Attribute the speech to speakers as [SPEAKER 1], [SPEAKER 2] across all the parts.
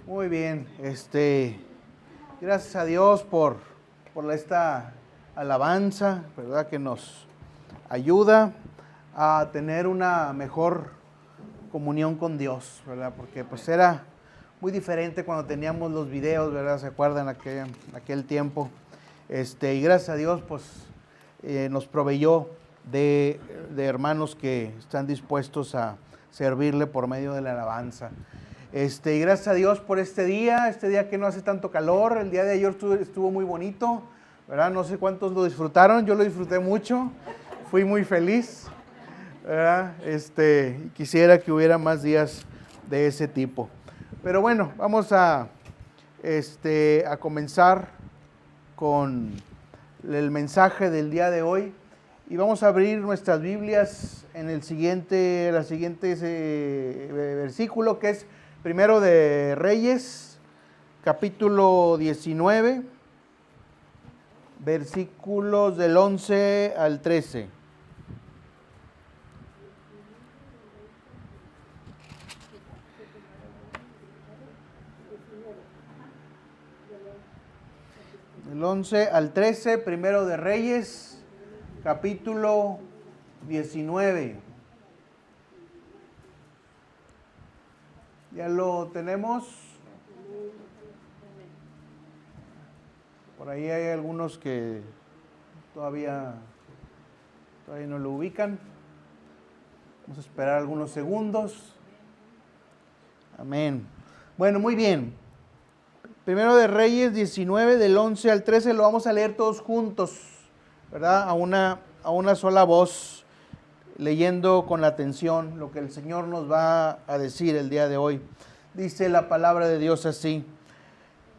[SPEAKER 1] Muy bien, gracias a Dios por esta alabanza, ¿verdad? Que nos ayuda a tener una mejor comunión con Dios, ¿verdad? Porque pues era muy diferente cuando teníamos los videos, ¿verdad? ¿Se acuerdan aquel tiempo? Y gracias a Dios pues nos proveyó de hermanos que están dispuestos a servirle por medio de la alabanza. Y gracias a Dios por este día que no hace tanto calor. El día de ayer estuvo muy bonito, ¿verdad? No sé cuántos lo disfrutaron, yo lo disfruté mucho, fui muy feliz, ¿verdad? Quisiera que hubiera más días de ese tipo. Pero bueno, vamos a comenzar con el mensaje del día de hoy y vamos a abrir nuestras Biblias en el siguiente versículo, que es Primero de Reyes, capítulo 19, versículos del 11 al 13. Del 11 al 13, Primero de Reyes, capítulo 19. ¿Ya lo tenemos? Por ahí hay algunos que todavía no lo ubican. Vamos a esperar algunos segundos. Amén. Bueno, muy bien. Primero de Reyes 19, del 11 al 13, lo vamos a leer todos juntos, ¿verdad? A una sola voz, leyendo con atención lo que el Señor nos va a decir el día de hoy. Dice la palabra de Dios así: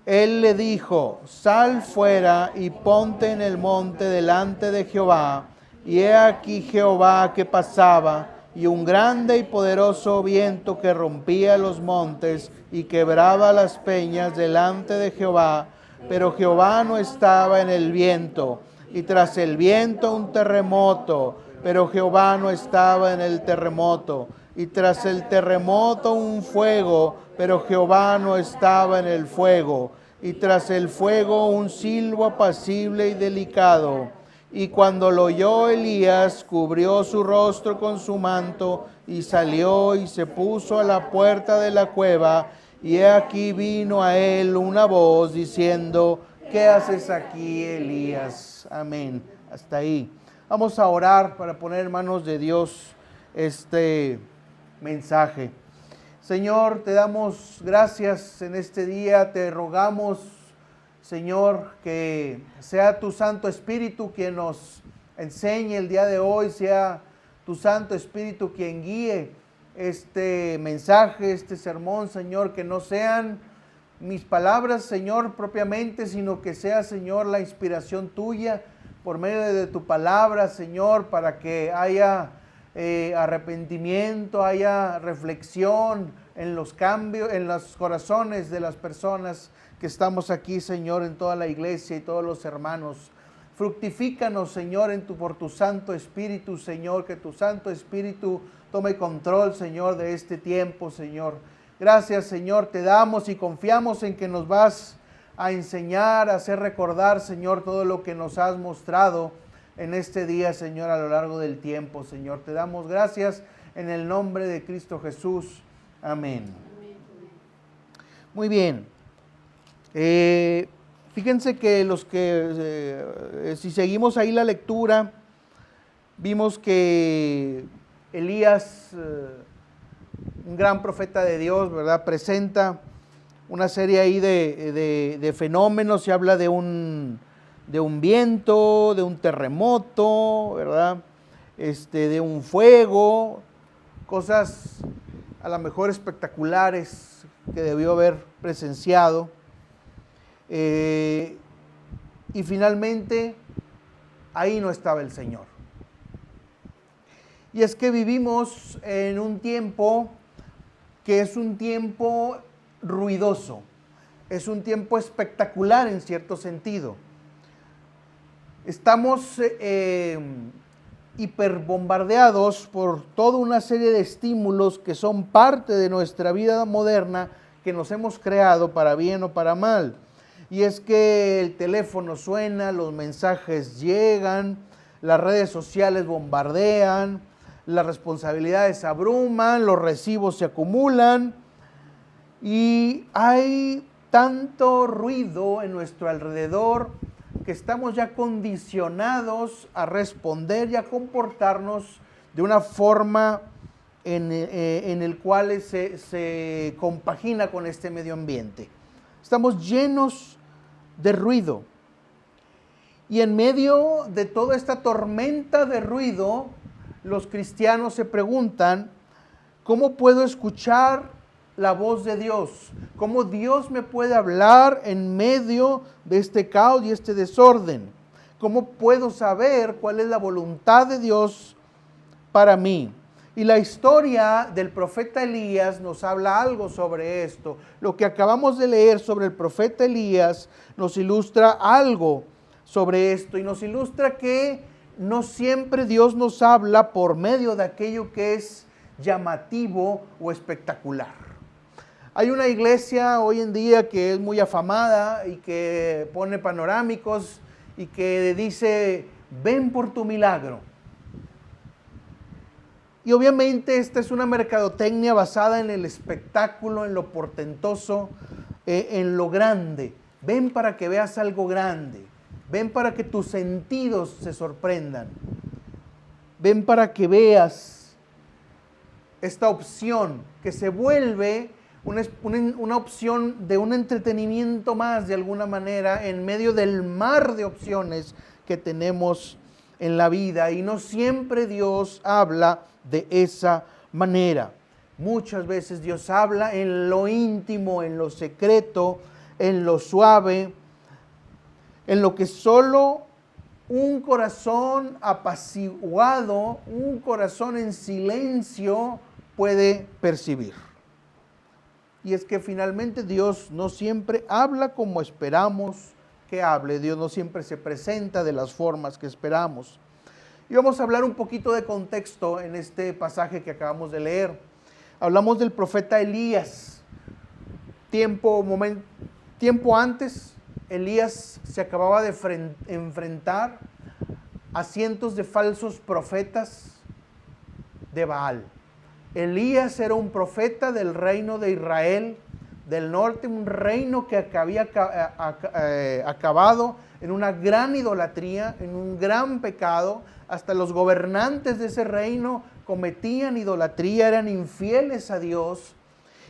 [SPEAKER 1] Él le dijo: sal fuera y ponte en el monte delante de Jehová. Y he aquí Jehová que pasaba, y un grande y poderoso viento que rompía los montes y quebraba las peñas delante de Jehová. Pero Jehová no estaba en el viento, y tras el viento un terremoto. Pero Jehová no estaba en el terremoto, y tras el terremoto un fuego. Pero Jehová no estaba en el fuego, y tras el fuego un silbo apacible y delicado. Y cuando lo oyó Elías, cubrió su rostro con su manto, y salió y se puso a la puerta de la cueva. Y he aquí vino a él una voz diciendo: ¿qué haces aquí, Elías? Amén. Hasta ahí. Vamos a orar para poner en manos de Dios este mensaje. Señor, te damos gracias en este día, te rogamos, Señor, que sea tu Santo Espíritu quien nos enseñe el día de hoy, sea tu Santo Espíritu quien guíe este mensaje, este sermón, Señor, que no sean mis palabras, Señor, propiamente, sino que sea, Señor, la inspiración tuya por medio de tu palabra, Señor, para que haya arrepentimiento, haya reflexión en los cambios, en los corazones de las personas que estamos aquí, Señor, en toda la iglesia y todos los hermanos. Fructifícanos, Señor, por tu Santo Espíritu, Señor, que tu Santo Espíritu tome control, Señor, de este tiempo, Señor. Gracias, Señor, te damos y confiamos en que nos vas a enseñar, a hacer recordar, Señor, todo lo que nos has mostrado en este día, Señor, a lo largo del tiempo, Señor. Te damos gracias en el nombre de Cristo Jesús. Amén. Muy bien. Fíjense que si seguimos ahí la lectura, vimos que Elías, un gran profeta de Dios, ¿verdad?, presenta una serie ahí de fenómenos. Se habla de un viento, de un terremoto, ¿verdad?, de un fuego, cosas a lo mejor espectaculares que debió haber presenciado. Y finalmente, ahí no estaba el Señor. Y es que vivimos en un tiempo que es un tiempo ruidoso, es un tiempo espectacular en cierto sentido. Estamos hiperbombardeados por toda una serie de estímulos que son parte de nuestra vida moderna que nos hemos creado para bien o para mal. Y es que el teléfono suena, los mensajes llegan, las redes sociales bombardean, las responsabilidades abruman, los recibos se acumulan y hay tanto ruido en nuestro alrededor que estamos ya condicionados a responder y a comportarnos de una forma en el cual se compagina con este medio ambiente. Estamos llenos de ruido. Y en medio de toda esta tormenta de ruido, los cristianos se preguntan, ¿cómo puedo escuchar la voz de Dios? ¿Cómo Dios me puede hablar en medio de este caos y este desorden? ¿Cómo puedo saber cuál es la voluntad de Dios para mí? Y la historia del profeta Elías nos habla algo sobre esto. Lo que acabamos de leer sobre el profeta Elías nos ilustra algo sobre esto y nos ilustra que no siempre Dios nos habla por medio de aquello que es llamativo o espectacular. Hay una iglesia hoy en día que es muy afamada y que pone panorámicos y que dice, ven por tu milagro. Y obviamente esta es una mercadotecnia basada en el espectáculo, en lo portentoso, en lo grande. Ven para que veas algo grande. Ven para que tus sentidos se sorprendan. Ven para que veas esta opción que se vuelve una opción de un entretenimiento más de alguna manera en medio del mar de opciones que tenemos en la vida. Y no siempre Dios habla de esa manera. Muchas veces Dios habla en lo íntimo, en lo secreto, en lo suave, en lo que solo un corazón apaciguado, un corazón en silencio puede percibir. Y es que finalmente Dios no siempre habla como esperamos que hable. Dios no siempre se presenta de las formas que esperamos. Y vamos a hablar un poquito de contexto en este pasaje que acabamos de leer. Hablamos del profeta Elías. Tiempo antes, Elías se acababa de enfrentar a cientos de falsos profetas de Baal. Elías era un profeta del reino de Israel del norte, un reino que había acabado en una gran idolatría, en un gran pecado. Hasta los gobernantes de ese reino cometían idolatría, eran infieles a Dios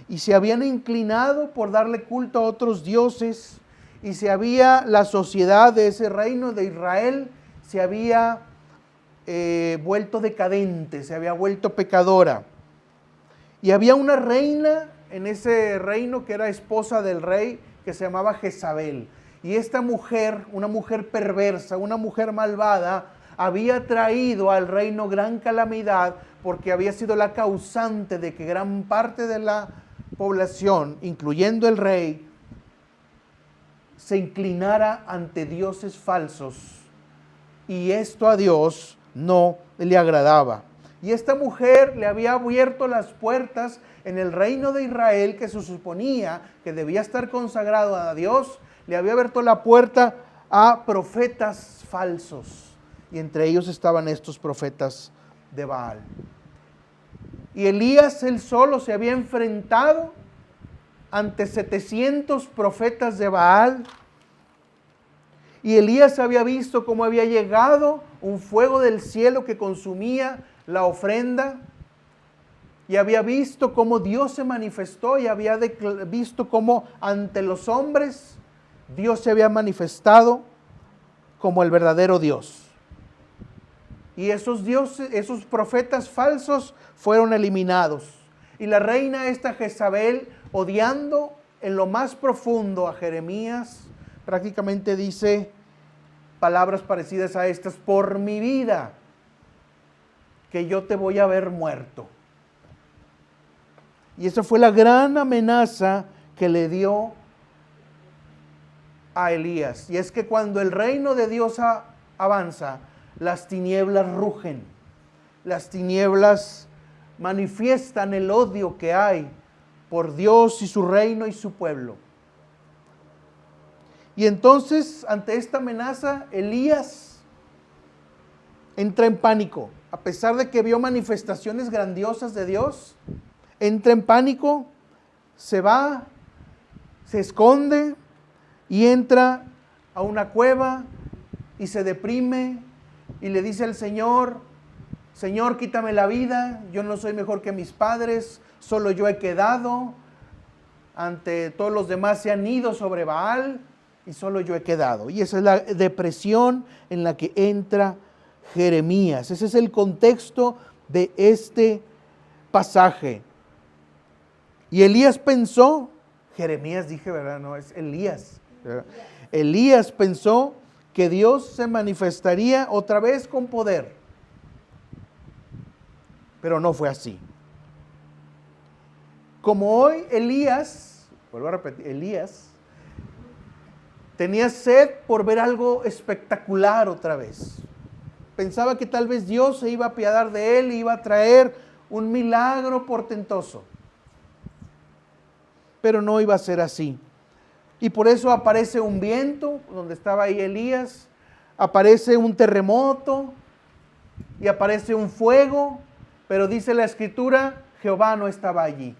[SPEAKER 1] y se habían inclinado por darle culto a otros dioses, y la sociedad de ese reino de Israel se había vuelto decadente, se había vuelto pecadora. Y había una reina en ese reino que era esposa del rey, que se llamaba Jezabel. Y esta mujer, una mujer perversa, una mujer malvada, había traído al reino gran calamidad porque había sido la causante de que gran parte de la población, incluyendo el rey, se inclinara ante dioses falsos. Y esto a Dios no le agradaba. Y esta mujer le había abierto las puertas en el reino de Israel, que se suponía que debía estar consagrado a Dios. Le había abierto la puerta a profetas falsos. Y entre ellos estaban estos profetas de Baal. Y Elías él solo se había enfrentado ante 700 profetas de Baal. Y Elías había visto cómo había llegado un fuego del cielo que consumía la ofrenda. Y había visto cómo Dios se manifestó y había visto cómo ante los hombres Dios se había manifestado como el verdadero Dios. Y esos profetas falsos fueron eliminados. Y la reina esta Jezabel, odiando en lo más profundo a Jeremías, prácticamente dice palabras parecidas a estas: por mi vida, que yo te voy a ver muerto. Y esa fue la gran amenaza que le dio a Elías. Y es que cuando el reino de Dios avanza, las tinieblas rugen, las tinieblas manifiestan el odio que hay por Dios y su reino y su pueblo. Y entonces, ante esta amenaza, Elías entra en pánico. A pesar de que vio manifestaciones grandiosas de Dios, entra en pánico, se va, se esconde y entra a una cueva y se deprime y le dice al Señor: Señor, quítame la vida, yo no soy mejor que mis padres, solo yo he quedado, ante todos los demás se han ido sobre Baal y solo yo he quedado. Y esa es la depresión en la que entra Jeremías. Ese es el contexto de este pasaje. Y Elías pensó, Jeremías dije, ¿verdad? No, es Elías, ¿verdad? Elías pensó que Dios se manifestaría otra vez con poder. Pero no fue así. Como hoy Elías, vuelvo a repetir, Elías tenía sed por ver algo espectacular otra vez. Pensaba que tal vez Dios se iba a apiadar de él y iba a traer un milagro portentoso. Pero no iba a ser así. Y por eso aparece un viento, donde estaba ahí Elías, aparece un terremoto y aparece un fuego, pero dice la Escritura, Jehová no estaba allí.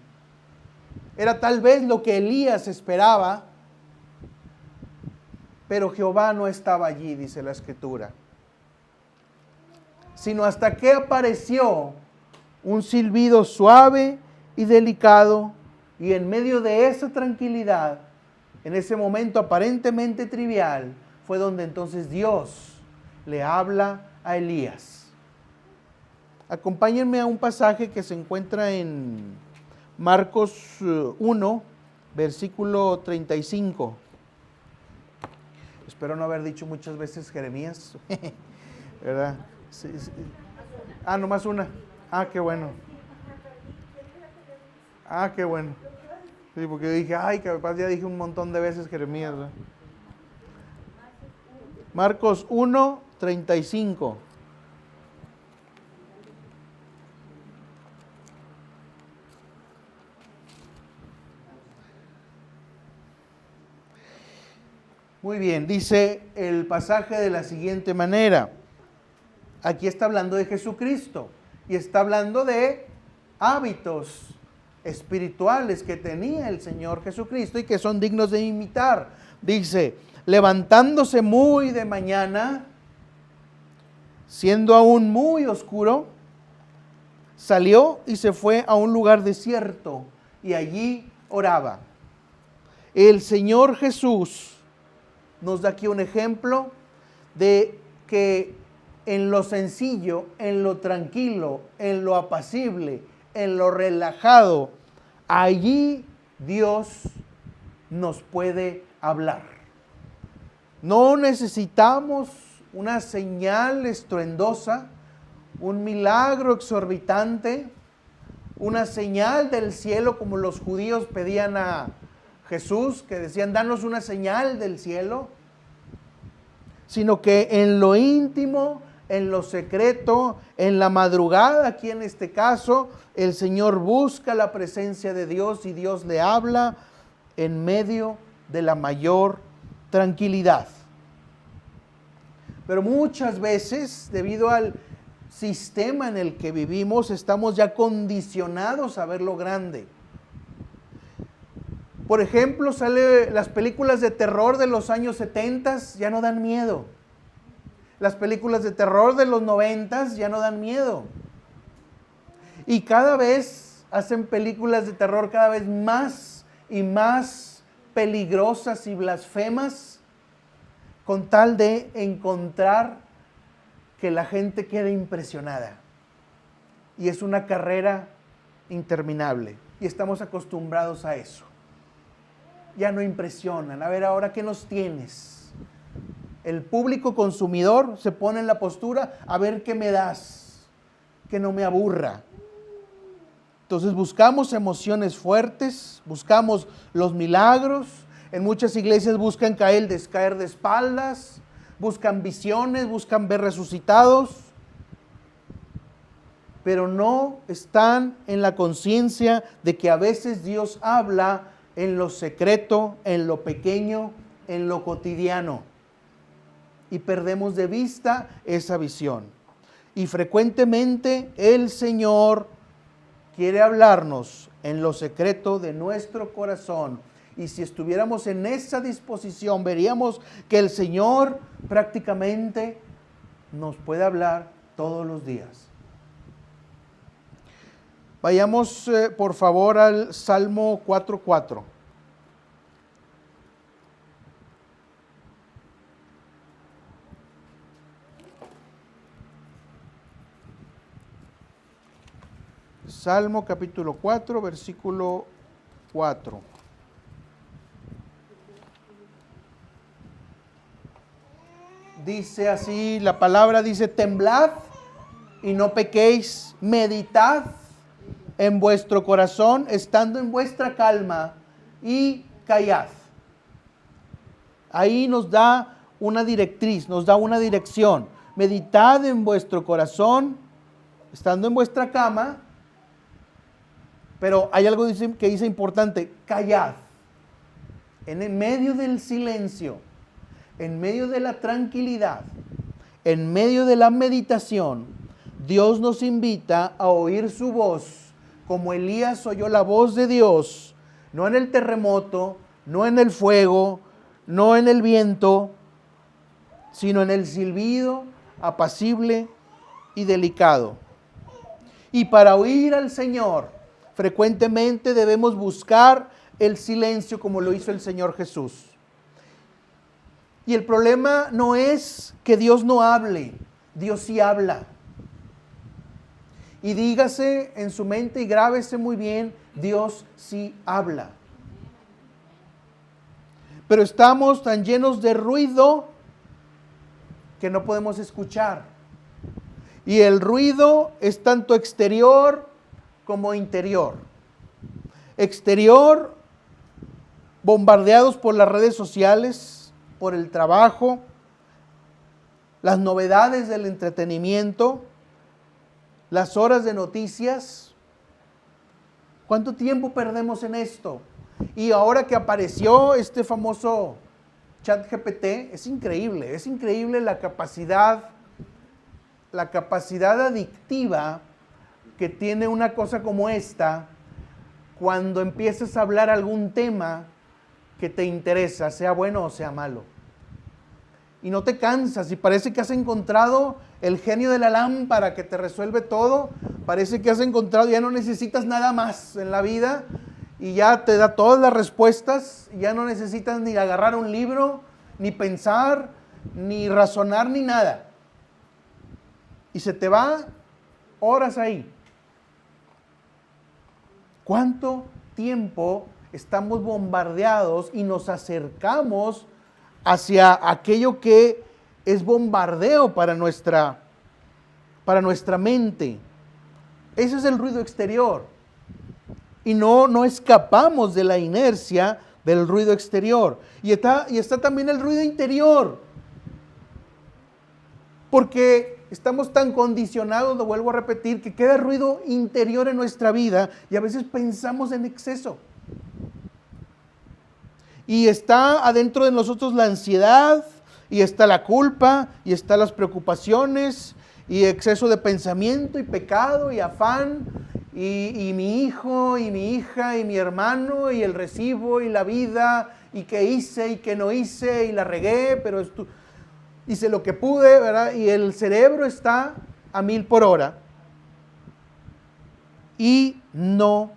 [SPEAKER 1] Era tal vez lo que Elías esperaba, pero Jehová no estaba allí, dice la Escritura. Sino hasta que apareció un silbido suave y delicado, y en medio de esa tranquilidad, en ese momento aparentemente trivial, fue donde entonces Dios le habla a Elías. Acompáñenme a un pasaje que se encuentra en Marcos 1, versículo 35. Espero no haber dicho muchas veces Jeremías, ¿verdad? Sí, sí. Ah, nomás una. Ah, qué bueno. Ah, qué bueno. Sí, porque dije, ay, capaz ya dije un montón de veces Jeremías, ¿verdad? Marcos 1, 35. Muy bien, dice el pasaje de la siguiente manera. Aquí está hablando de Jesucristo y está hablando de hábitos espirituales que tenía el Señor Jesucristo y que son dignos de imitar. Dice, levantándose muy de mañana, siendo aún muy oscuro, salió y se fue a un lugar desierto y allí oraba. El Señor Jesús nos da aquí un ejemplo de que en lo sencillo, en lo tranquilo, en lo apacible, en lo relajado, allí Dios nos puede hablar. No necesitamos una señal estruendosa, un milagro exorbitante, una señal del cielo como los judíos pedían a Jesús, que decían, danos una señal del cielo, sino que en lo íntimo, en lo secreto, en la madrugada, aquí en este caso, el Señor busca la presencia de Dios y Dios le habla en medio de la mayor tranquilidad. Pero muchas veces, debido al sistema en el que vivimos, estamos ya condicionados a ver lo grande. Por ejemplo, las películas de terror de los años 70 ya no dan miedo. Las películas de terror de los 90 ya no dan miedo. Y cada vez hacen películas de terror cada vez más y más peligrosas y blasfemas, con tal de encontrar que la gente quede impresionada. Y es una carrera interminable. Y estamos acostumbrados a eso. Ya no impresionan. A ver, ahora, ¿qué nos tienes? El público consumidor se pone en la postura, a ver qué me das, que no me aburra. Entonces buscamos emociones fuertes, buscamos los milagros. En muchas iglesias buscan caer de espaldas, buscan visiones, buscan ver resucitados. pero no están en la conciencia de que a veces Dios habla en lo secreto, en lo pequeño, en lo cotidiano. Y perdemos de vista esa visión. Y frecuentemente el Señor quiere hablarnos en lo secreto de nuestro corazón. Y si estuviéramos en esa disposición, veríamos que el Señor prácticamente nos puede hablar todos los días. Vayamos por favor al Salmo 4:4. Salmo capítulo 4, versículo 4. Dice así, la palabra dice: temblad y no pequéis, meditad en vuestro corazón, estando en vuestra calma, y callad. Ahí nos da una directriz, nos da una dirección. Meditad en vuestro corazón, estando en vuestra cama, pero hay algo que dice importante: callad. En el medio del silencio, en medio de la tranquilidad, en medio de la meditación, Dios nos invita a oír su voz, como Elías oyó la voz de Dios, no en el terremoto, no en el fuego, no en el viento, sino en el silbido apacible y delicado. Y para oír al Señor, frecuentemente debemos buscar el silencio, como lo hizo el Señor Jesús. Y el problema no es que Dios no hable, Dios sí habla. Y dígase en su mente y grábese muy bien: Dios sí habla. Pero estamos tan llenos de ruido que no podemos escuchar. Y el ruido es tanto exterior como interior. Exterior, bombardeados por las redes sociales, por el trabajo, las novedades del entretenimiento, las horas de noticias. ¿Cuánto tiempo perdemos en esto? Y ahora que apareció este famoso ChatGPT, es increíble la capacidad adictiva que tiene una cosa como esta, cuando empiezas a hablar algún tema que te interesa, sea bueno o sea malo. Y no te cansas y parece que has encontrado el genio de la lámpara que te resuelve todo. Parece que has encontrado, ya no necesitas nada más en la vida y ya te da todas las respuestas. Ya no necesitas ni agarrar un libro, ni pensar, ni razonar, ni nada. Y se te va horas ahí. ¿Cuánto tiempo estamos bombardeados y nos acercamos hacia aquello que es bombardeo para nuestra mente? Ese es el ruido exterior. Y no escapamos de la inercia del ruido exterior. Y está también el ruido interior. Porque estamos tan condicionados, lo vuelvo a repetir, que queda ruido interior en nuestra vida y a veces pensamos en exceso. Y está adentro de nosotros la ansiedad, y está la culpa, y están las preocupaciones, y exceso de pensamiento, y pecado, y afán, y mi hijo, y mi hija, y mi hermano, y el recibo, y la vida, y qué hice, y qué no hice, y la regué, pero hice lo que pude, ¿verdad? Y el cerebro está a 1000 por hora, y no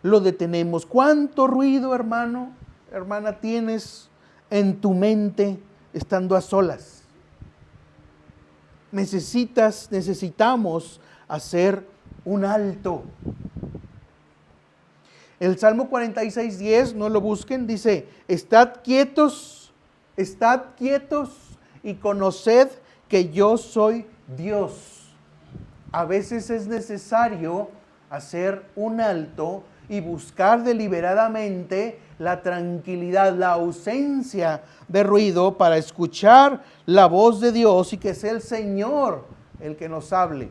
[SPEAKER 1] lo detenemos. ¿Cuánto ruido, hermano, hermana, tienes en tu mente estando a solas? Necesitamos hacer un alto. El Salmo 46:10, no lo busquen, dice: estad quietos y conoced que yo soy Dios. A veces es necesario hacer un alto y buscar deliberadamente la tranquilidad, la ausencia de ruido, para escuchar la voz de Dios y que sea el Señor el que nos hable.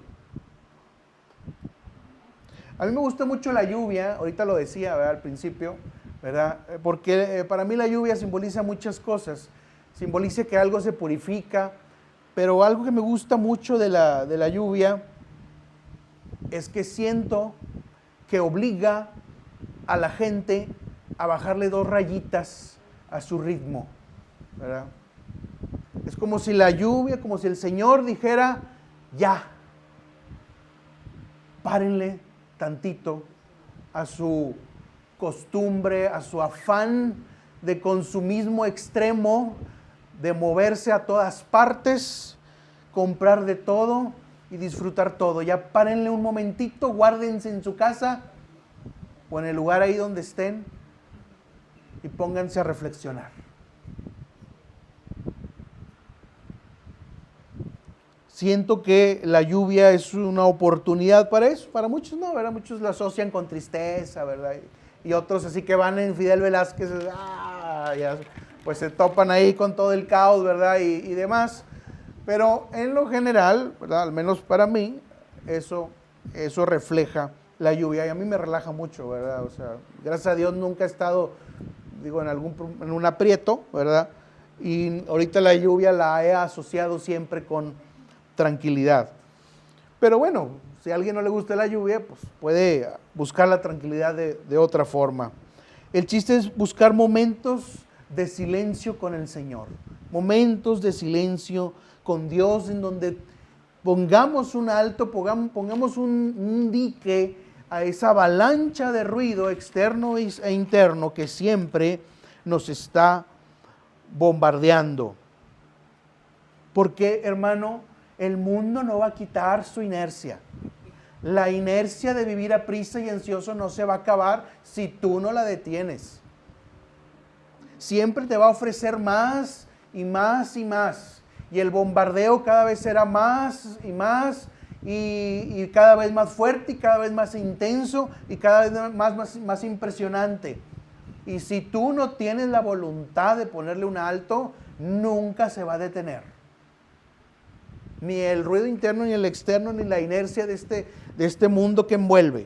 [SPEAKER 1] A mí me gusta mucho la lluvia, ahorita lo decía, ¿verdad? Al principio, ¿verdad? Porque para mí la lluvia simboliza muchas cosas. Simboliza que algo se purifica, pero algo que me gusta mucho de la lluvia es que siento que obliga a la gente a bajarle 2 rayitas a su ritmo, ¿verdad? Es como si la lluvia, como si el Señor dijera, ya, párenle tantito a su costumbre, a su afán de consumismo extremo, de moverse a todas partes, comprar de todo y disfrutar todo. Ya párenle un momentito, guárdense en su casa o en el lugar ahí donde estén y pónganse a reflexionar. Siento que la lluvia es una oportunidad para eso. Para muchos no, ¿verdad? Muchos la asocian con tristeza, ¿verdad? Y otros así que van en Fidel Velázquez, ya, pues se topan ahí con todo el caos, ¿verdad? Y demás. Pero en lo general, ¿verdad? Al menos para mí, eso refleja la lluvia. Y a mí me relaja mucho, ¿verdad? O sea, gracias a Dios nunca he estado, digo, en un aprieto, ¿verdad? Y ahorita la lluvia la he asociado siempre con tranquilidad. Pero bueno, si a alguien no le gusta la lluvia, pues puede buscar la tranquilidad de otra forma. El chiste es buscar momentos de silencio con el Señor, momentos de silencio con Dios en donde pongamos un alto, pongamos un dique a esa avalancha de ruido externo e interno que siempre nos está bombardeando. Porque, hermano, el mundo no va a quitar su inercia. La inercia de vivir a prisa y ansioso no se va a acabar si tú no la detienes. Siempre te va a ofrecer más y más y más. Y el bombardeo cada vez será más y más y cada vez más fuerte y cada vez más intenso y cada vez más impresionante. Y si tú no tienes la voluntad de ponerle un alto, nunca se va a detener. Ni el ruido interno, ni el externo, ni la inercia de este mundo que envuelve.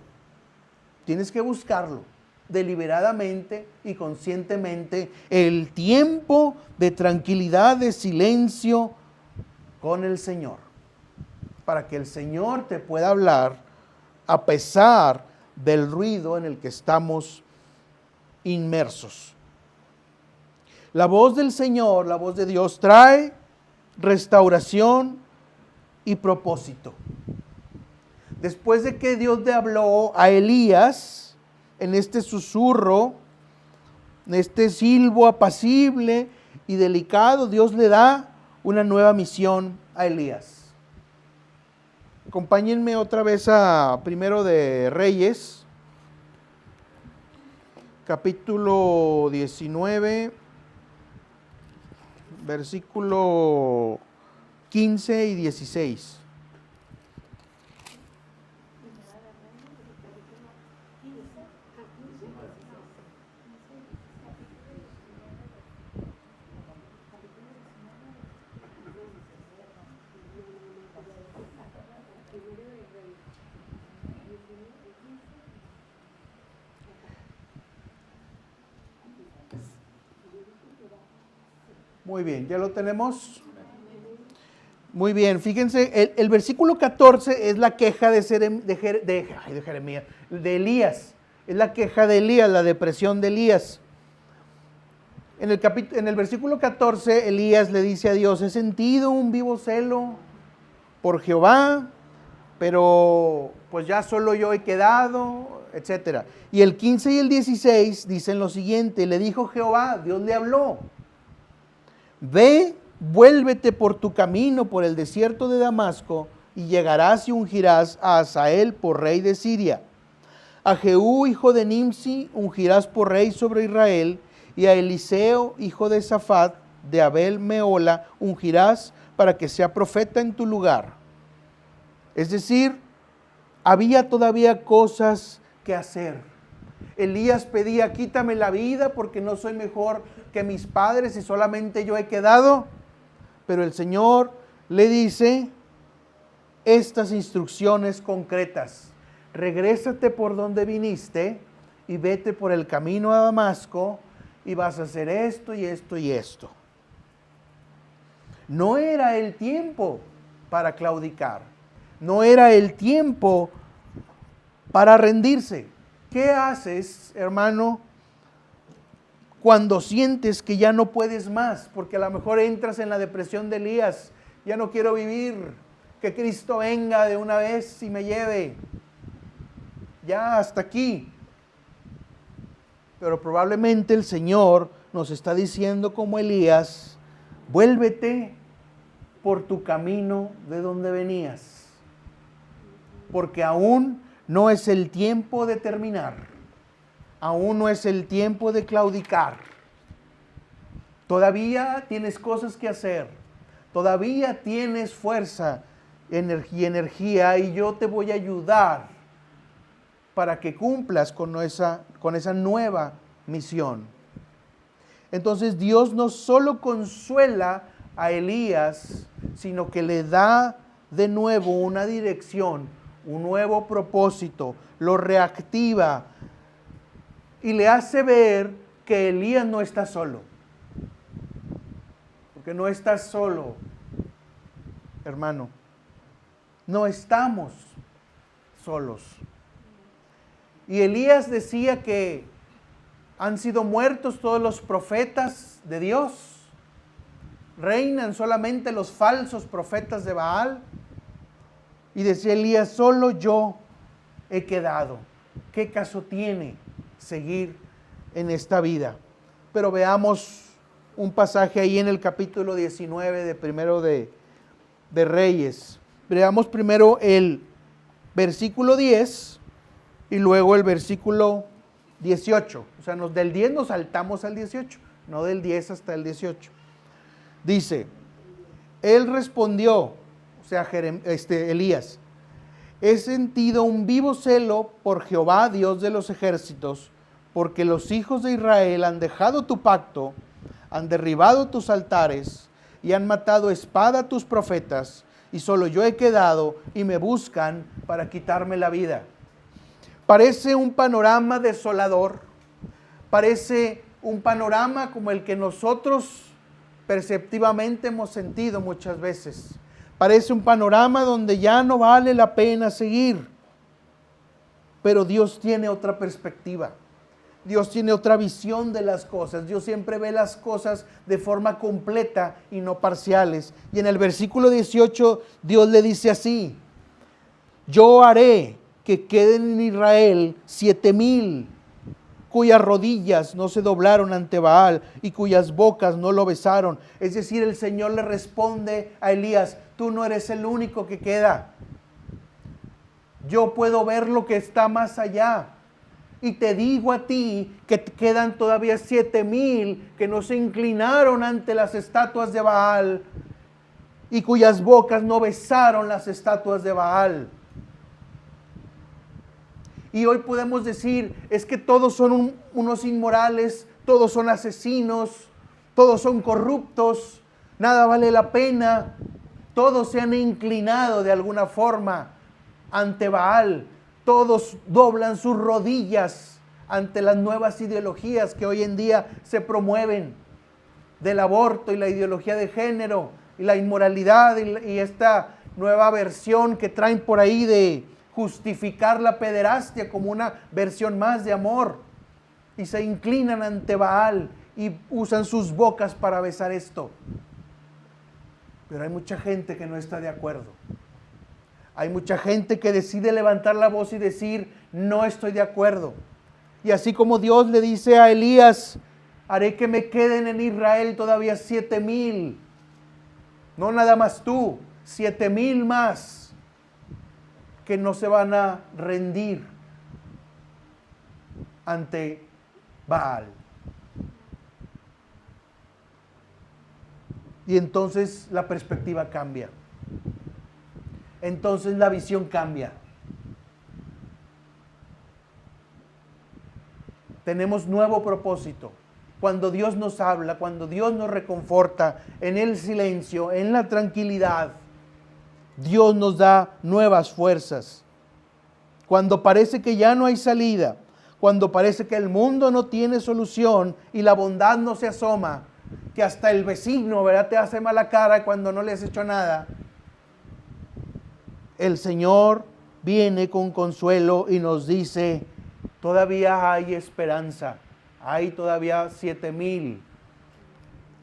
[SPEAKER 1] Tienes que buscarlo deliberadamente y conscientemente, el tiempo de tranquilidad, de silencio con el Señor, para que el Señor te pueda hablar a pesar del ruido en el que estamos inmersos. La voz del Señor, la voz de Dios, trae restauración y propósito. Después de que Dios le habló a Elías en este susurro, en este silbo apacible y delicado, Dios le da una nueva misión a Elías. Acompáñenme otra vez a Primero de Reyes, capítulo 19, versículo 15 y 16. Muy bien, ¿ya lo tenemos? Muy bien, fíjense, el versículo 14 es la queja de Jeremías, de Elías. Es la queja de Elías, la depresión de Elías. En el versículo 14, Elías le dice a Dios: he sentido un vivo celo por Jehová, pero pues ya solo yo he quedado, etc. Y el 15 y el 16 dicen lo siguiente: le dijo Jehová, Dios le habló: ve, vuélvete por tu camino por el desierto de Damasco, y llegarás y ungirás a Hazael por rey de Siria. A Jehú, hijo de Nimsi, ungirás por rey sobre Israel, y a Eliseo, hijo de Safat, de Abel Meola, ungirás para que sea profeta en tu lugar. Es decir, había todavía cosas que hacer. Elías pedía: quítame la vida porque no soy mejor que mis padres y solamente yo he quedado. Pero el Señor le dice estas instrucciones concretas: regrésate por donde viniste y vete por el camino a Damasco y vas a hacer esto y esto y esto. No era el tiempo para claudicar, no era el tiempo para rendirse. ¿Qué haces, hermano, cuando sientes que ya no puedes más? Porque a lo mejor entras en la depresión de Elías. Ya no quiero vivir, que Cristo venga de una vez y me lleve. Ya hasta aquí. Pero probablemente el Señor nos está diciendo como Elías, vuélvete por tu camino de donde venías. Porque aún no es el tiempo de terminar. Aún no es el tiempo de claudicar. Todavía tienes cosas que hacer. Todavía tienes fuerza, energía y yo te voy a ayudar para que cumplas con esa nueva misión. Entonces Dios no solo consuela a Elías, sino que le da de nuevo una dirección, un nuevo propósito, lo reactiva y le hace ver que Elías no está solo. Porque no estás solo, hermano. No estamos solos. Y Elías decía que han sido muertos todos los profetas de Dios. Reinan solamente los falsos profetas de Baal. Y decía Elías, solo yo he quedado. ¿Qué caso tiene seguir en esta vida? Pero veamos un pasaje ahí en el capítulo 19 de Primero de Reyes. Veamos primero el versículo 10 y luego el versículo 18. O sea, del 10 nos saltamos al 18, no del 10 hasta el 18. Dice, él respondió, o sea, Elías, he sentido un vivo celo por Jehová, Dios de los ejércitos, porque los hijos de Israel han dejado tu pacto, han derribado tus altares y han matado a espada a tus profetas, y solo yo he quedado y me buscan para quitarme la vida. Parece un panorama desolador, parece un panorama como el que nosotros perceptivamente hemos sentido muchas veces. Parece un panorama donde ya no vale la pena seguir. Pero Dios tiene otra perspectiva. Dios tiene otra visión de las cosas. Dios siempre ve las cosas de forma completa y no parciales. Y en el versículo 18 Dios le dice así: yo haré que queden en Israel 7,000 cuyas rodillas no se doblaron ante Baal y cuyas bocas no lo besaron. Es decir, el Señor le responde a Elías: tú no eres el único que queda. Yo puedo ver lo que está más allá. Y te digo a ti que quedan todavía 7,000 que no se inclinaron ante las estatuas de Baal y cuyas bocas no besaron las estatuas de Baal. Y hoy podemos decir, es que todos son unos inmorales, todos son asesinos, todos son corruptos, nada vale la pena, todos se han inclinado de alguna forma ante Baal, todos doblan sus rodillas ante las nuevas ideologías que hoy en día se promueven, del aborto y la ideología de género y la inmoralidad y esta nueva versión que traen por ahí de justificar la pederastia como una versión más de amor, y se inclinan ante Baal y usan sus bocas para besar esto. Pero hay mucha gente que no está de acuerdo. Hay mucha gente que decide levantar la voz y decir, no estoy de acuerdo. Y así como Dios le dice a Elías, haré que me queden en Israel todavía 7,000. No nada más tú, 7,000 más que no se van a rendir ante Baal. Y entonces la perspectiva cambia. Entonces la visión cambia. Tenemos nuevo propósito. Cuando Dios nos habla, cuando Dios nos reconforta, en el silencio, en la tranquilidad, Dios nos da nuevas fuerzas. cuando parece que ya no hay salida, cuando parece que el mundo no tiene solución y la bondad no se asoma, que hasta el vecino, ¿verdad?, te hace mala cara cuando no le has hecho nada. El Señor viene con consuelo y nos dice, todavía hay esperanza, hay todavía 7,000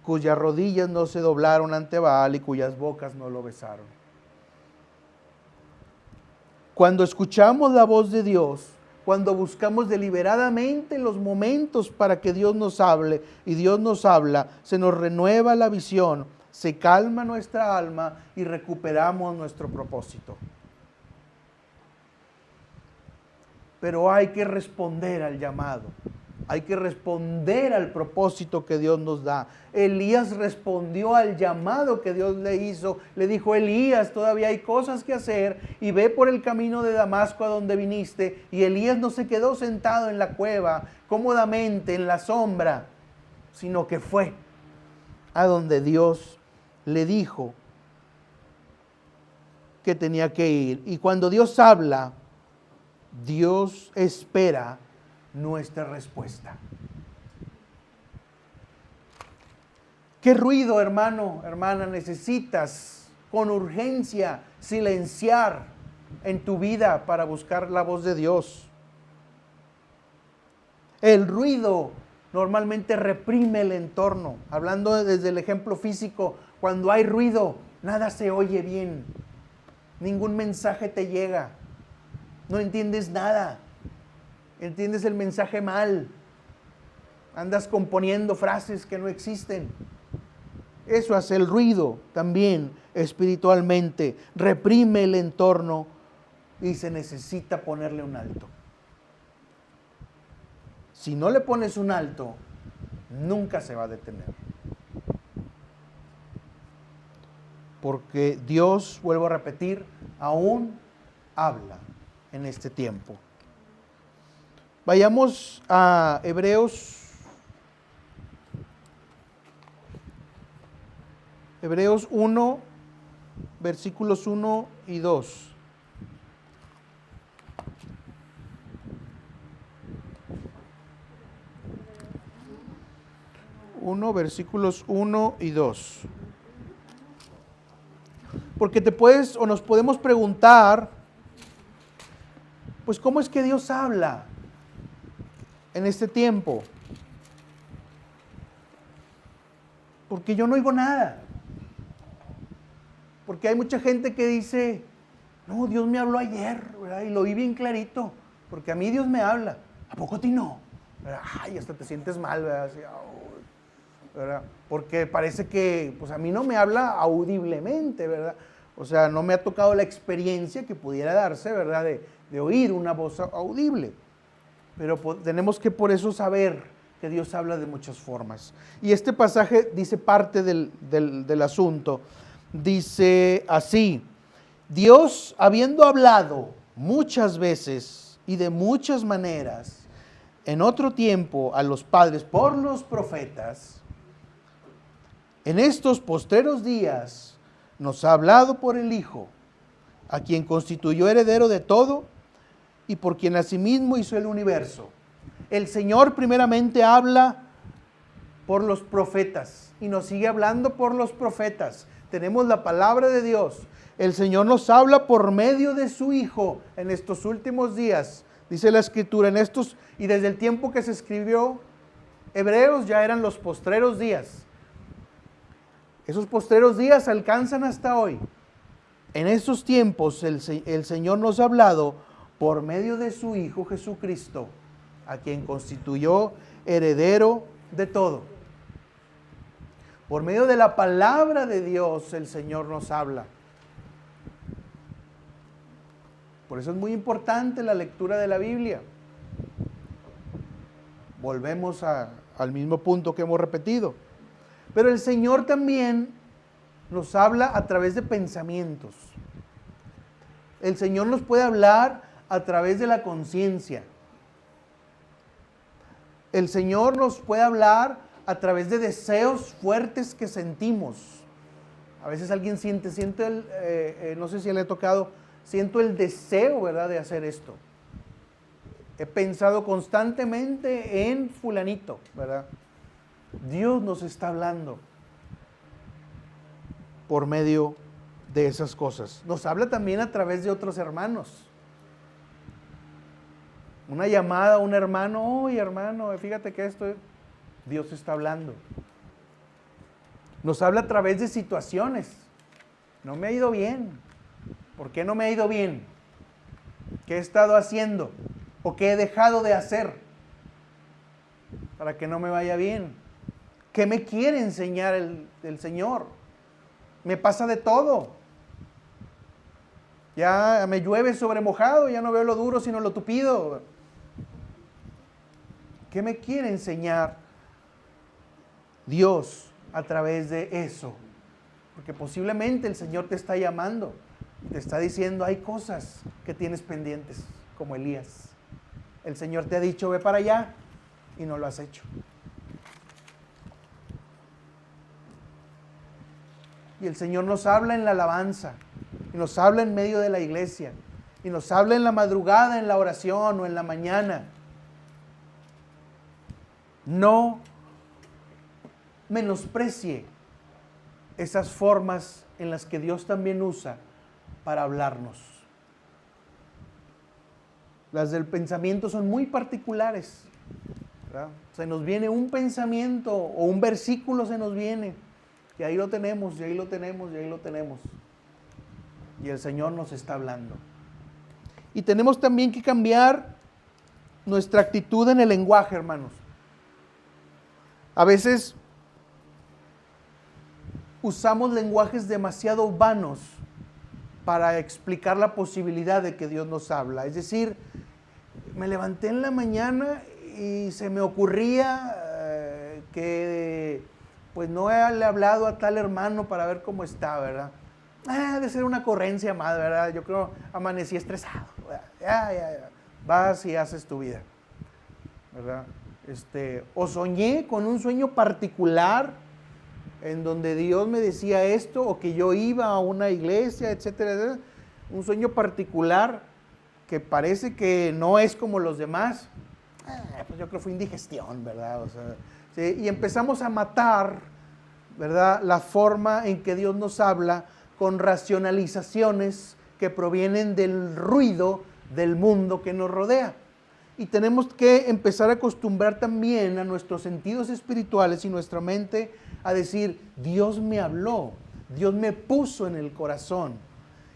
[SPEAKER 1] cuyas rodillas no se doblaron ante Baal y cuyas bocas no lo besaron. Cuando escuchamos la voz de Dios, cuando buscamos deliberadamente los momentos para que Dios nos hable y Dios nos habla, se nos renueva la visión, se calma nuestra alma y recuperamos nuestro propósito. Pero hay que responder al llamado, hay que responder al propósito que Dios nos da. Elías respondió al llamado que Dios le hizo. Le dijo, Elías, todavía hay cosas que hacer y ve por el camino de Damasco a donde viniste. Y Elías no se quedó sentado en la cueva, cómodamente, en la sombra, sino que fue a donde Dios le dijo que tenía que ir. Y cuando Dios habla, Dios espera nuestra respuesta. ¿Qué ruido, hermano, hermana, necesitas con urgencia silenciar en tu vida para buscar la voz de Dios? El ruido normalmente reprime el entorno. Hablando desde el ejemplo físico, cuando hay ruido, nada se oye bien. Ningún mensaje te llega. No entiendes nada. Entiendes el mensaje mal. Andas componiendo frases que no existen. Eso hace el ruido también espiritualmente. Reprime el entorno y se necesita ponerle un alto. Si no le pones un alto, nunca se va a detener. Porque Dios, vuelvo a repetir, aún habla en este tiempo. Vayamos a Hebreos 1, versículos 1 y 2. Versículos 1 y 2. Porque nos podemos preguntar, pues, ¿cómo es que Dios habla en este tiempo? Porque yo no oigo nada. Porque hay mucha gente que dice, no, Dios me habló ayer, ¿verdad? Y lo oí bien clarito, porque a mí Dios me habla. ¿A poco a ti no? ¿Verdad? Ay, hasta te sientes mal, ¿verdad? Así, ¿verdad? Porque parece que, pues, a mí no me habla audiblemente, ¿verdad? O sea, no me ha tocado la experiencia que pudiera darse, ¿verdad? De oír una voz audible. Pero tenemos que por eso saber que Dios habla de muchas formas. Y este pasaje dice parte del asunto. Dice así: Dios, habiendo hablado muchas veces y de muchas maneras en otro tiempo a los padres por los profetas, en estos postreros días nos ha hablado por el Hijo, a quien constituyó heredero de todo y por quien asimismo hizo el universo. El Señor primeramente habla por los profetas y nos sigue hablando por los profetas. Tenemos la palabra de Dios. El Señor nos habla por medio de su Hijo en estos últimos días. Dice la Escritura, y desde el tiempo que se escribió Hebreos ya eran los postreros días. Esos postreros días alcanzan hasta hoy. En esos tiempos el Señor nos ha hablado por medio de su Hijo Jesucristo, a quien constituyó heredero de todo. Por medio de la palabra de Dios el Señor nos habla. Por eso es muy importante la lectura de la Biblia. Volvemos al mismo punto que hemos repetido. Pero el Señor también nos habla a través de pensamientos. El Señor nos puede hablar a través de la conciencia. El Señor nos puede hablar a través de deseos fuertes que sentimos. A veces alguien siente no sé si le ha tocado, siento el deseo, ¿verdad?, de hacer esto. he pensado constantemente en fulanito, ¿verdad? Dios nos está hablando por medio de esas cosas. Nos habla también a través de otros hermanos. Una llamada a un hermano, oye hermano, fíjate que Dios está hablando. Nos habla a través de situaciones. No me ha ido bien. ¿Por qué no me ha ido bien? ¿Qué he estado haciendo? ¿O qué he dejado de hacer para que no me vaya bien? ¿Qué me quiere enseñar el Señor? Me pasa de todo. Ya me llueve sobre mojado, ya no veo lo duro sino lo tupido. ¿Qué me quiere enseñar Dios a través de eso? Porque posiblemente el Señor te está llamando y te está diciendo, hay cosas que tienes pendientes, como Elías. El Señor te ha dicho, ve para allá, y no lo has hecho. Y el Señor nos habla en la alabanza, y nos habla en medio de la iglesia, y nos habla en la madrugada, en la oración o en la mañana. No menosprecie esas formas en las que Dios también usa para hablarnos. Las del pensamiento son muy particulares, ¿verdad? Se nos viene un pensamiento o un versículo se nos viene, y ahí lo tenemos, y ahí lo tenemos, y ahí lo tenemos. Y el Señor nos está hablando. Y tenemos también que cambiar nuestra actitud en el lenguaje, hermanos. A veces usamos lenguajes demasiado vanos para explicar la posibilidad de que Dios nos habla. Es decir, me levanté en la mañana y se me ocurría que pues no le he hablado a tal hermano para ver cómo está, ¿verdad? Debe ser una ocurrencia más, ¿verdad? Yo creo amanecí estresado. Ya. Vas y haces tu vida, ¿verdad? O soñé con un sueño particular en donde Dios me decía esto, o que yo iba a una iglesia, etcétera, etcétera. Un sueño particular que parece que no es como los demás. Pues yo creo que fue indigestión, ¿verdad? O sea, ¿sí? Y empezamos a matar, ¿verdad?, la forma en que Dios nos habla con racionalizaciones que provienen del ruido del mundo que nos rodea. Y tenemos que empezar a acostumbrar también a nuestros sentidos espirituales y nuestra mente a decir, Dios me habló, Dios me puso en el corazón.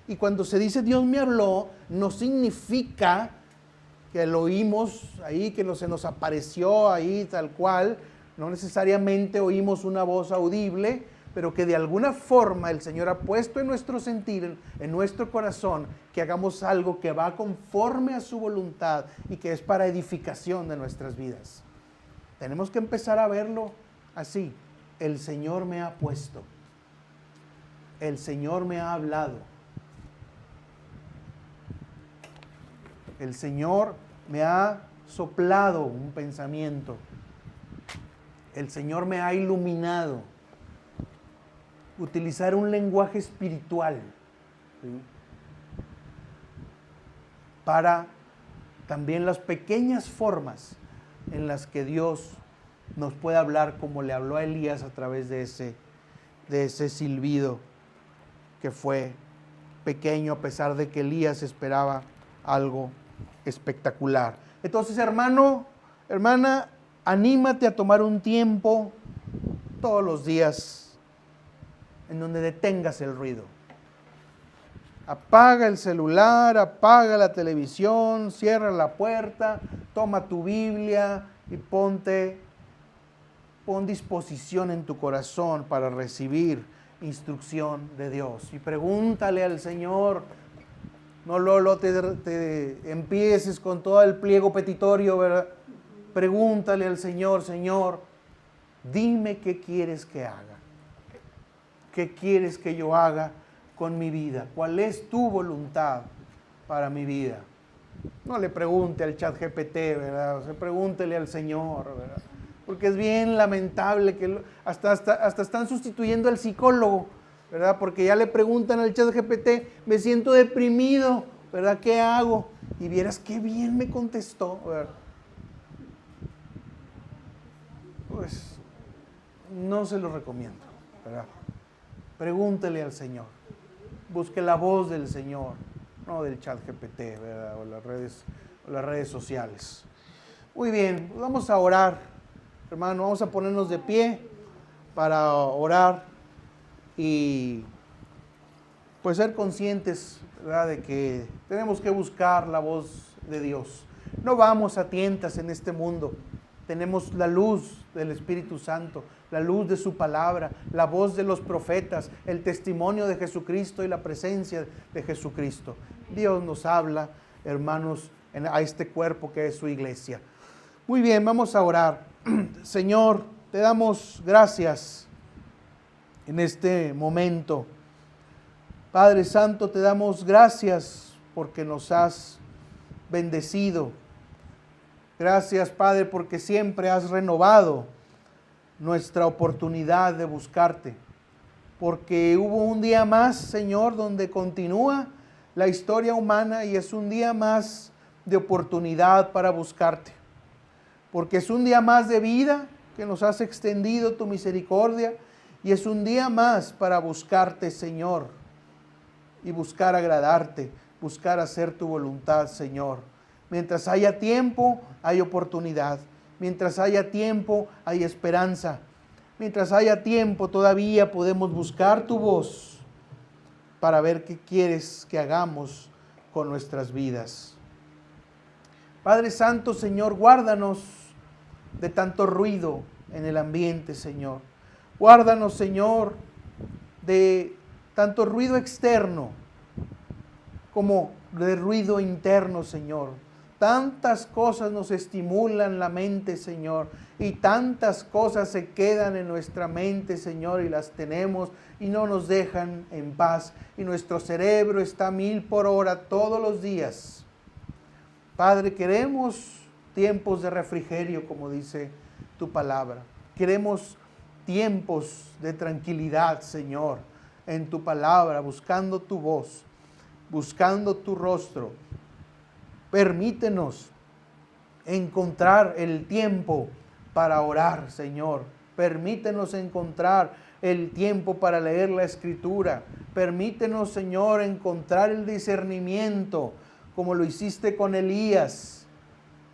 [SPEAKER 1] Y cuando se dice Dios me habló, no significa que lo oímos ahí, que se nos apareció ahí tal cual. No necesariamente oímos una voz audible, pero que de alguna forma el Señor ha puesto en nuestro sentir, en nuestro corazón, que hagamos algo que va conforme a su voluntad y que es para edificación de nuestras vidas. Tenemos que empezar a verlo así. El Señor me ha puesto. El Señor me ha hablado. El Señor me ha soplado un pensamiento. El Señor me ha iluminado. Utilizar un lenguaje espiritual, ¿sí?, para también las pequeñas formas en las que Dios nos puede hablar, como le habló a Elías a través de ese silbido que fue pequeño, a pesar de que Elías esperaba algo espectacular. Entonces, hermano, hermana, anímate a tomar un tiempo todos los días en donde detengas el ruido. Apaga el celular, apaga la televisión, cierra la puerta, toma tu Biblia y pon disposición en tu corazón para recibir instrucción de Dios. Y pregúntale al Señor, no te empieces con todo el pliego petitorio, ¿verdad? Pregúntale al Señor, Señor, dime qué quieres que haga. ¿Qué quieres que yo haga con mi vida? ¿Cuál es tu voluntad para mi vida? No le pregunte al ChatGPT, ¿verdad? O sea, pregúntele al Señor, ¿verdad? Porque es bien lamentable que hasta están sustituyendo al psicólogo, ¿verdad? Porque ya le preguntan al ChatGPT, me siento deprimido, ¿verdad? ¿Qué hago? y vieras qué bien me contestó, pues no se lo recomiendo, ¿verdad? Pregúntele al Señor, busque la voz del Señor, no del ChatGPT, ¿verdad? O las redes sociales. Muy bien, pues vamos a orar, hermano, vamos a ponernos de pie para orar y pues ser conscientes, ¿verdad?, de que tenemos que buscar la voz de Dios. No vamos a tientas en este mundo. Tenemos la luz del Espíritu Santo, la luz de su palabra, la voz de los profetas, el testimonio de Jesucristo y la presencia de Jesucristo. Dios nos habla, hermanos, a este cuerpo que es su iglesia. Muy bien, vamos a orar. Señor, te damos gracias en este momento. Padre Santo, te damos gracias porque nos has bendecido. Gracias, Padre, porque siempre has renovado nuestra oportunidad de buscarte. Porque hubo un día más, Señor, donde continúa la historia humana y es un día más de oportunidad para buscarte. Porque es un día más de vida que nos has extendido tu misericordia y es un día más para buscarte, Señor, y buscar agradarte, buscar hacer tu voluntad, Señor. Mientras haya tiempo, hay oportunidad. Mientras haya tiempo, hay esperanza. Mientras haya tiempo, todavía podemos buscar tu voz para ver qué quieres que hagamos con nuestras vidas. Padre Santo, Señor, guárdanos de tanto ruido en el ambiente, Señor. Guárdanos, Señor, de tanto ruido externo como de ruido interno, Señor. Tantas cosas nos estimulan la mente, Señor, y tantas cosas se quedan en nuestra mente, Señor, y las tenemos y no nos dejan en paz. Y nuestro cerebro está a 1000 por hora todos los días. Padre, queremos tiempos de refrigerio, como dice tu palabra. Queremos tiempos de tranquilidad, Señor, en tu palabra, buscando tu voz, buscando tu rostro. Permítenos encontrar el tiempo para orar, Señor. Permítenos encontrar el tiempo para leer la Escritura. Permítenos, Señor, encontrar el discernimiento, como lo hiciste con Elías,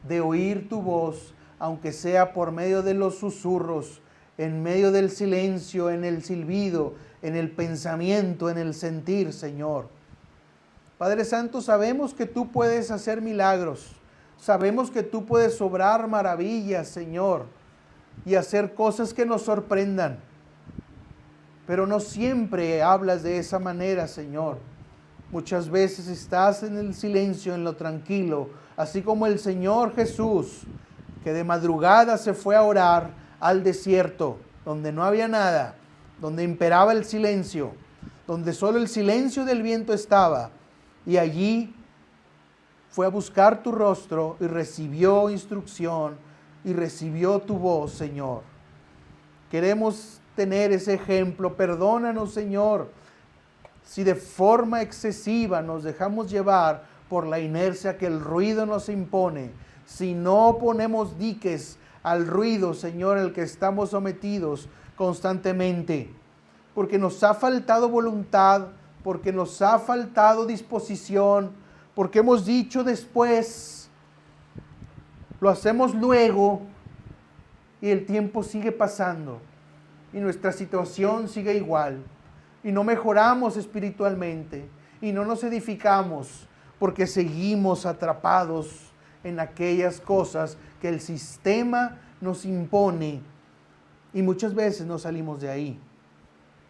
[SPEAKER 1] de oír tu voz, aunque sea por medio de los susurros, en medio del silencio, en el silbido, en el pensamiento, en el sentir, Señor. Padre Santo, sabemos que tú puedes hacer milagros. Sabemos que tú puedes obrar maravillas, Señor, y hacer cosas que nos sorprendan. Pero no siempre hablas de esa manera, Señor. Muchas veces estás en el silencio, en lo tranquilo, así como el Señor Jesús, que de madrugada se fue a orar al desierto, donde no había nada, donde imperaba el silencio, donde solo el silencio del viento estaba. Y allí fue a buscar tu rostro y recibió instrucción y recibió tu voz, Señor. Queremos tener ese ejemplo. Perdónanos, Señor, si de forma excesiva nos dejamos llevar por la inercia que el ruido nos impone. Si no ponemos diques al ruido, Señor, al que estamos sometidos constantemente. Porque nos ha faltado voluntad, porque nos ha faltado disposición, porque hemos dicho después, lo hacemos luego y el tiempo sigue pasando y nuestra situación sigue igual y no mejoramos espiritualmente y no nos edificamos porque seguimos atrapados en aquellas cosas que el sistema nos impone y muchas veces no salimos de ahí.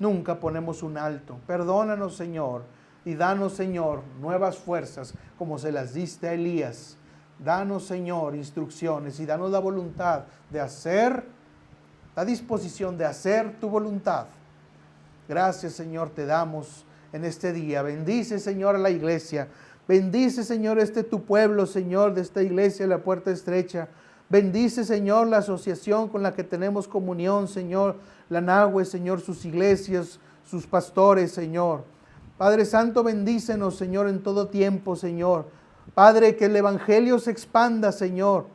[SPEAKER 1] Nunca ponemos un alto. Perdónanos, Señor, y danos, Señor, nuevas fuerzas como se las diste a Elías. Danos, Señor, instrucciones y danos la voluntad de hacer, la disposición de hacer tu voluntad. Gracias, Señor, te damos en este día. Bendice, Señor, a la iglesia. Bendice, Señor, tu pueblo, Señor, de esta iglesia, la puerta estrecha. Bendice, Señor, la asociación con la que tenemos comunión, Señor, la Nahue, Señor, sus iglesias, sus pastores, Señor. Padre Santo, bendícenos, Señor, en todo tiempo, Señor. Padre, que el Evangelio se expanda, Señor.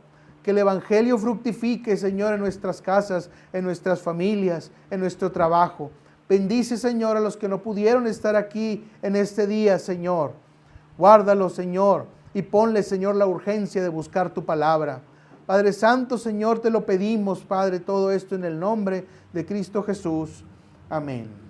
[SPEAKER 1] Que el Evangelio fructifique, Señor, en nuestras casas, en nuestras familias, en nuestro trabajo. Bendice, Señor, a los que no pudieron estar aquí en este día, Señor. Guárdalos, Señor, y ponle, Señor, la urgencia de buscar tu palabra. Padre Santo, Señor, te lo pedimos, Padre, todo esto en el nombre de Cristo Jesús. Amén.